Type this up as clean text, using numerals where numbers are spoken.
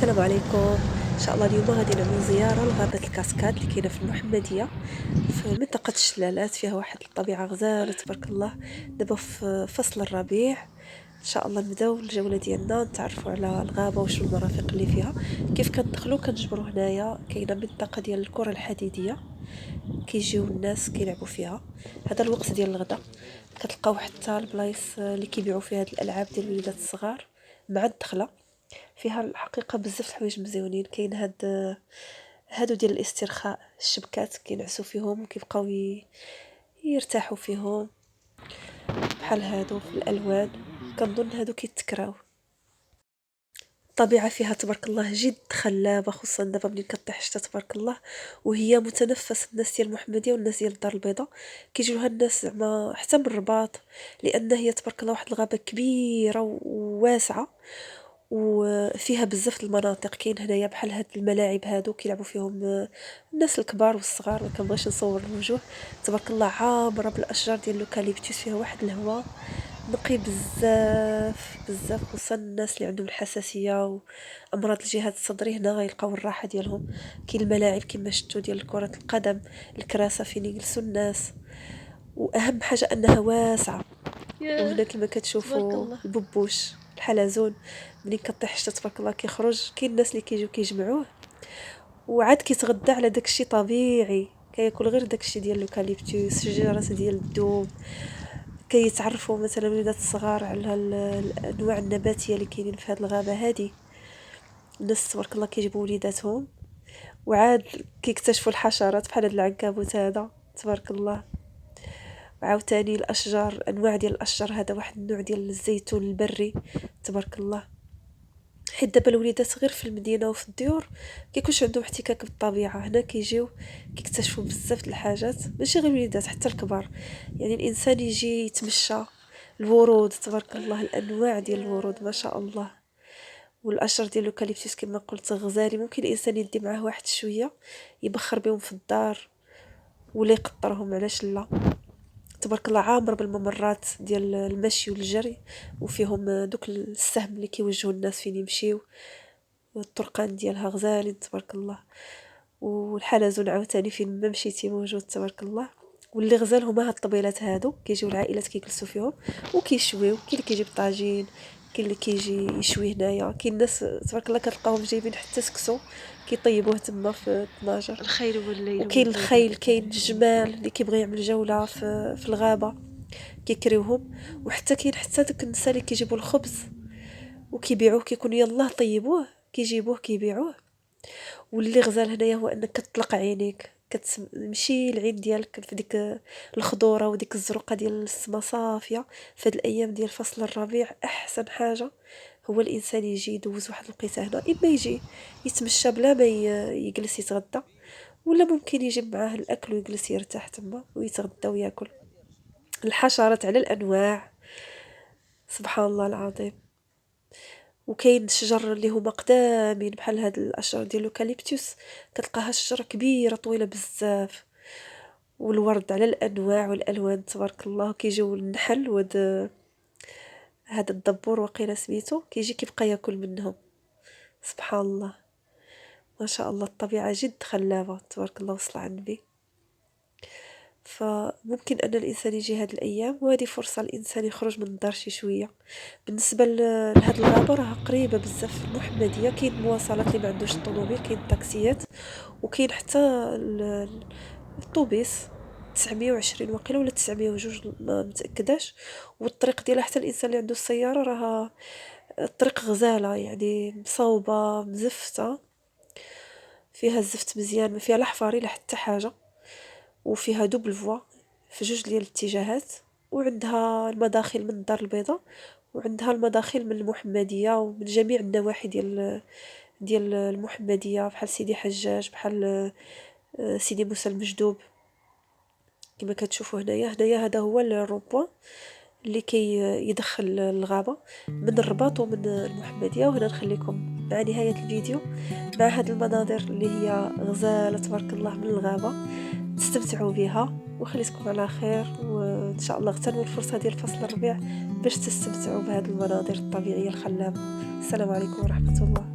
السلام عليكم. ان شاء الله اليوم غادي نعملو زياره لغابه الكاسكاد اللي كاينه في المحمديه في منطقه الشلالات. فيها واحد الطبيعه غزاله تبارك الله. دابا في فصل الربيع. ان شاء الله نبداو الجوله ديالنا نتعرفوا على الغابه وشنو المرافق اللي فيها. كيف كندخلوا كنجبروا هنايا كاينه منطقه ديال الكره الحديديه، كيجيو الناس كيلعبوا فيها. هذا الوقت ديال الغداء كتلقاو حتى البلايص اللي كيبيعوا فيها هاد الالعاب ديال الوليدات الصغار مع الدخله. فيها الحقيقه بزاف الحوايج مزيونين. كاين هادو ديال الاسترخاء، الشبكات كينعسوا فيهم وكيبقاو يرتاحوا فيهم، بحال هادو في الالوان. كنظن هادو كيتكراو. الطبيعه فيها تبارك الله جد خلابه، خصوصا دابا ملي كطيح الشتا تبارك الله. وهي متنفس الناس ديال المحمديه والناس ديال الدار البيضاء. كيجيو لها الناس زعما حتى من الرباط، لان هي تبارك الله واحد الغابه كبيره وواسعه، وفيها بزاف المناطق. كاين هنايا بحال هاد الملاعب هادو كيلعبوا فيهم الناس الكبار والصغار. ما كنبغيش نصور الوجوه. تبارك الله عامره بالاشجار ديال اللوكاليبتوس. فيها واحد الهواء نقي بزاف بزاف، خصوصا الناس اللي عندهم الحساسيه وامراض الجهاز الصدري هنا غيلقاو الراحه ديالهم. كاين الملاعب كما شفتوا ديال كره القدم، الكراسه فين يجلسوا الناس، واهم حاجه انها واسعه. وهنا كما تبارك كتشوفوا الله. الببوش الحلزون ملي كطيح الشتا تبارك الله كيخرج. كاين الناس اللي كيجيو كيجمعوه وعاد كيتغدى على داكشي طبيعي، كياكل غير داكشي ديال لوكاليبتوس، شجرات ديال الدوم. كيتعرفوا مثلا الوليدات الصغار على الانواع النباتيه اللي كاينين في هذه الغابه هذه. الناس تبارك الله كيجيبوا وليداتهم وعاد كيكتشفوا الحشرات بحال هذا العنكبوت هذا تبارك الله. وعاوتاني الاشجار، انواع ديال الاشجار. هذا واحد النوع ديال الزيتون البري تبارك الله. حيت دابا الوليدات غير في المدينه وفي الديور كيكونش عندهم احتكاك بالطبيعه. هنا كيجيو كيكتشفوا بزاف د الحاجات، ماشي غير الوليدات حتى الكبار. يعني الانسان يجي يتمشى. الورود تبارك الله، الانواع ديال الورود ما شاء الله. والاشجار ديال اليوكاليبتوس كما قلت غزالي. ممكن الانسان يدي معاه واحد شويه يبخر بهم في الدار ولا يقطرهم، علاش لا. تبارك الله عامر بالممرات ديال المشي والجري، وفيهم دوك السهم اللي كيوجهوا الناس فين يمشيو، والطرقان ديالها غزالين تبارك الله. والحلزون عاوتاني فين ما مشيتي موجود تبارك الله. واللي غزال هما هاد الطبيلات هادو كيجيو العائلات كيجلسوا فيهم وكيشويو. كاين اللي كيجيب طاجين، كاين اللي كيجي يشوي هنايا. كاين الناس تبارك الله كتلقاوهم جايبين حتى سكسو كيطيبوه تما في الطناجر. الخيل والليل وكاين والليل. الخيل، كاين الجمال اللي كيبغي يعمل جوله في الغابه كيكريوهم. وحتى كاين حتى داك النساء اللي كيجيبوا الخبز وكيبيعوه، كيكون يلاه طيبوه كيجيبوه كيبيعوه. واللي غزال هنايا هو انك كتطلق عينيك، كتمشي العين ديالك في ديك الخضوره وديك الزرقه ديال السما صافيه. في هاد الايام ديال فصل الربيع احسن حاجه هو الانسان يجي يدوز واحد الوقيته هنا. اما يجي يتمشى بلا ما يجلس يتغدى، ولا ممكن يجيب معاه الاكل ويجلس يرتاح تما ويتغدى وياكل. الحشرات على الانواع، سبحان الله العظيم. وكاين شجر اللي هما قدامين بحال هاد الاشجار ديال اليوكاليبتوس، كتلقاها شجره كبيره طويله بزاف. والورد على الانواع والالوان تبارك الله. كيجيو النحل هذا الدبور وقيله سميتو كيجي كيبقى ياكل منهم. سبحان الله ما شاء الله. الطبيعه جد خلابه تبارك الله وصل على النبي. فممكن ان الانسان يجي هاد الايام، وهذه فرصه الانسان يخرج من الدار شي شويه. بالنسبه لهاد الغابه راها قريبه بزاف المحمديه. كاين مواصلات اللي ما عندوش الطوموبيل، كاين الطاكسيات، وكاين حتى الطوبيس 920 وقيله ولا 902 ما متاكداش. والطريق ديالها حتى الانسان اللي عنده السياره راها الطريق غزاله، يعني مصوبه مزفته، فيها الزفت مزيان، ما فيها لا حفاري لا حتى حاجه. وفيها دوبل فوا في جوج ديال الاتجاهات. وعندها المداخل من الدار البيضاء، وعندها المداخل من المحمديه ومن جميع النواحي ديال المحمديه، بحال سيدي حجاج، بحال سيدي موسى المجدوب. كما كتشوفوا هنايا هذا هو الروبوان اللي كي يدخل الغابه من الرباط ومن المحمديه. وهنا نخليكم مع نهايه الفيديو مع هذه المناظر اللي هي غزاله تبارك الله من الغابه. تستمتعوا بها وخليكم على خير، وان شاء الله اغتنموا الفرصه ديال فصل الربيع باش تستمتعوا بهذه المناظر الطبيعيه الخلابه. السلام عليكم ورحمه الله.